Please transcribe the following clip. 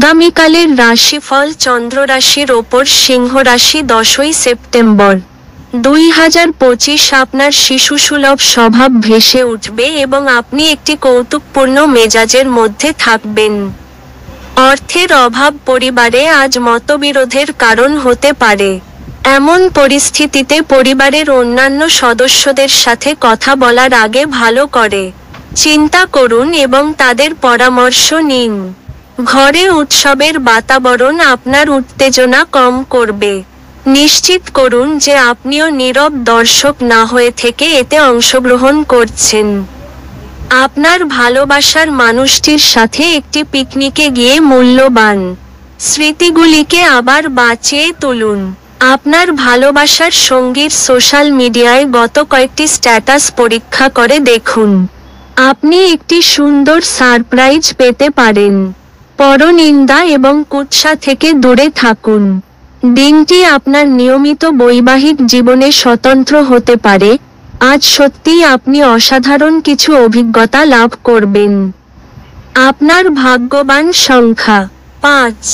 আগামীকালের রাশিফল চন্দ্র রাশির ওপর সিংহ রাশি 10ই সেপ্টেম্বর 2025 আপনার শিশুসুলভ স্বভাব ভেসে উঠবে এবং আপনি একটি কৌতুকপূর্ণ মেজাজের মধ্যে থাকবেন। অর্থের অভাব পরিবারে আজ মতবিরোধের কারণ হতে পারে। এমন পরিস্থিতিতে পরিবারের অন্যান্য সদস্যদের সাথে কথা বলার আগে ভালো করে চিন্তা করুন এবং তাদের পরামর্শ নিন। ঘরে উৎসবের বাতাবরণ আপনার উত্তেজনা কম করবে। নিশ্চিত করুন যে আপনিও নীরব দর্শক না হয়ে থেকে এতে অংশগ্রহণ করছেন। আপনার ভালোবাসার মানুষটির সাথে একটি পিকনিকে গিয়ে মূল্যবান স্মৃতিগুলিকে আবার বাঁচিয়ে তুলুন। আপনার ভালোবাসার সঙ্গীর সোশ্যাল মিডিয়ায় গত কয়েকটি স্ট্যাটাস পরীক্ষা করে দেখুন। আপনি একটি সুন্দর সারপ্রাইজ পেতে পারেন। পরনিন্দা এবং কুৎসা থেকে দূরে থাকুন। দিনটি আপনার নিয়মিত বৈবাহিক জীবনে স্বতন্ত্র হতে পারে। আজ সত্যিই আপনি অসাধারণ কিছু অভিজ্ঞতা লাভ করবেন। আপনার ভাগ্যবান সংখ্যা 5।